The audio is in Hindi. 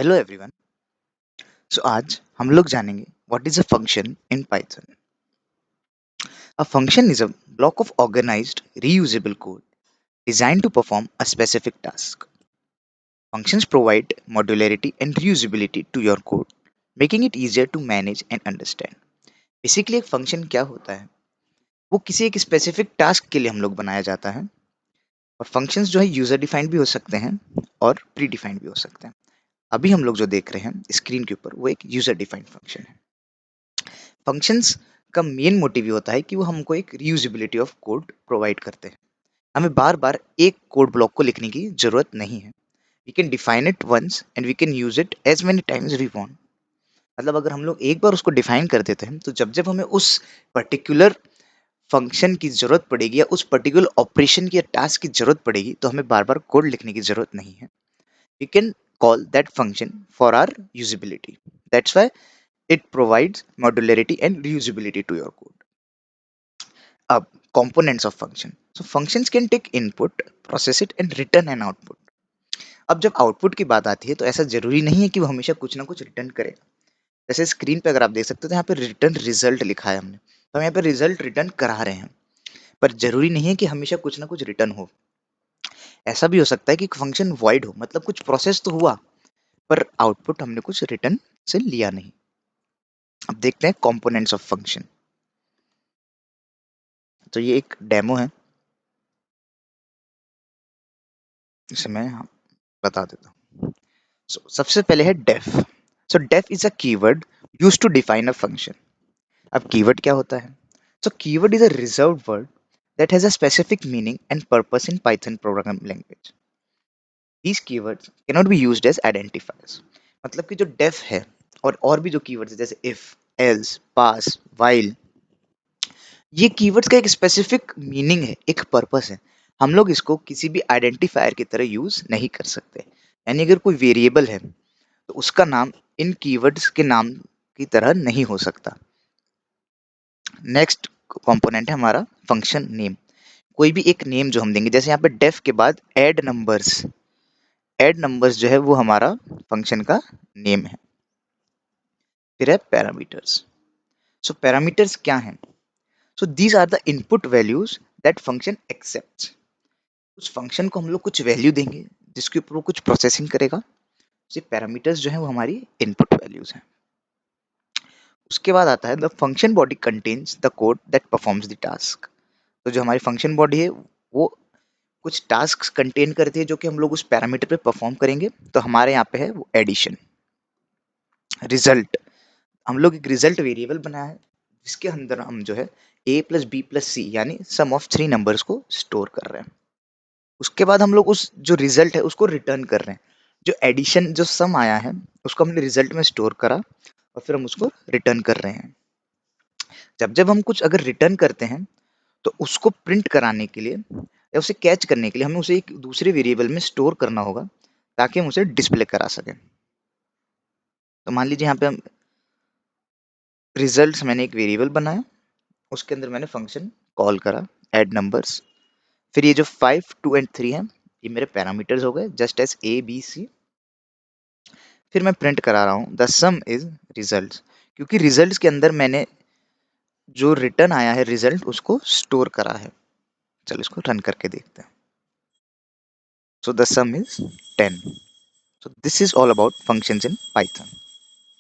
Hello everyone. सो आज हम लोग जानेंगे what is a function in Python. A function is a block of organised reusable code designed to perform a specific task. Functions provide modularity and reusability to your code, making it easier to manage and understand. Basically एक फंक्शन क्या होता है, वो किसी एक स्पेसिफिक टास्क के लिए हम लोग बनाया जाता है। और फंक्शंस जो है यूजर डिफाइंड भी हो सकते हैं और प्री डिफाइंड भी हो सकते हैं। अभी हम लोग जो देख रहे हैं स्क्रीन के ऊपर वो एक यूजर डिफाइंड फंक्शन है। फंक्शंस का मेन मोटिव ये होता है कि वो हमको एक रीयूजेबिलिटी ऑफ कोड प्रोवाइड करते हैं। हमें बार बार एक कोड ब्लॉक को लिखने की जरूरत नहीं है। We can define it once and we can use it as many times we want. मतलब अगर हम लोग एक बार उसको डिफाइन कर देते हैं तो जब जब हमें उस पर्टिकुलर फंक्शन की जरूरत पड़ेगी या उस पर्टिकुलर ऑपरेशन की या टास्क की जरूरत पड़ेगी तो हमें बार बार कोड लिखने की जरूरत नहीं है। We can call that function for reusability. That's why it provides modularity and reusability to your code. अब components of function. So functions can take input, process it and return an output. अब जब आउटपुट की बात आती है तो ऐसा जरूरी नहीं है कि वो हमेशा कुछ ना कुछ रिटर्न करे। जैसे स्क्रीन पे अगर आप देख सकते हो तो यहाँ पे रिटर्न रिजल्ट लिखा है हमने, तो हम यहाँ पे रिजल्ट रिटर्न करा रहे हैं, पर जरूरी नहीं है कि हमेशा कुछ ना कुछ रिटर्न हो। ऐसा भी हो सकता है कि फंक्शन वॉइड हो, मतलब कुछ प्रोसेस तो हुआ पर आउटपुट हमने कुछ रिटर्न से लिया नहीं। अब देखते हैं कंपोनेंट्स ऑफ फंक्शन। तो ये एक डेमो है, इसे मैं बता देता हूँ। सबसे पहले है def. So def is a keyword use to define a function. अब कीवर्ड क्या होता है? So keyword is a reserved word that has a specific meaning and purpose in Python programming language. These keywords can not be used as identifiers. मतलब कि जो डेफ है और भी जो कीवर्ड्स है जैसे इफ, एल्स, पास, व्हाइल, ये कीवर्ड्स का एक स्पेसिफिक मीनिंग है, एक पर्पस है। हम लोग इसको किसी भी आइडेंटिफायर की तरह यूज नहीं कर सकते। यानी अगर कोई वेरिएबल है तो उसका नाम इन कीवर्ड्स के नाम की तरह नहीं हो सकता। नेक्स्ट कंपोनेंट है हमारा फंक्शन नेम। कोई भी एक नेम जो हम देंगे, जैसे यहाँ पे डेफ के बाद ऐड नंबर्स, ऐड नंबर्स जो है वो हमारा फंक्शन का नेम है। फिर है पैरामीटर्स। सो पैरामीटर्स क्या हैं? So these are the input values that function accepts. उस फंक्शन को हम लोग कुछ वैल्यू देंगे जिसके ऊपर वो कुछ प्रोसेसिंग करेगा। ये पैरामीटर्स जो है वो हमारी इनपुट वैल्यूज हैं। उसके बाद आता है the function body contains the code that performs the task. तो जो हमारी फंक्शन बॉडी है वो कुछ टास्क कंटेन करती है जो कि हम लोग उस पैरामीटर पे परफॉर्म करेंगे। तो हमारे यहाँ पे है वो एडिशन। रिजल्ट, हम लोग एक रिजल्ट वेरिएबल बनाया है जिसके अंदर हम जो है a प्लस बी प्लस सी यानी सम ऑफ 3 नंबर्स को स्टोर कर रहे हैं। उसके बाद हम लोग उस जो रिजल्ट है उसको रिटर्न कर रहे हैं। जो एडिशन जो सम आया है उसको हमने रिजल्ट में स्टोर करा और फिर हम उसको रिटर्न कर रहे हैं। जब जब हम कुछ अगर रिटर्न करते हैं तो उसको प्रिंट कराने के लिए या उसे कैच करने के लिए हमें उसे एक दूसरे वेरिएबल में स्टोर करना होगा ताकि हम उसे डिस्प्ले करा सकें। तो मान लीजिए यहाँ पे हम रिजल्ट्स, मैंने एक वेरिएबल बनाया, उसके अंदर मैंने फंक्शन कॉल करा ऐड नंबर्स। फिर ये जो 5, 2 एंड 3 है ये मेरे पैरामीटर्स हो गए just as A B C. फिर मैं प्रिंट करा रहा हूँ द सम इज रिजल्ट्स, क्योंकि रिजल्ट्स के अंदर मैंने जो रिटर्न आया है रिजल्ट उसको स्टोर करा है। चलो इसको रन करके देखते हैं। So the sum is 10. So this is all about functions in Python.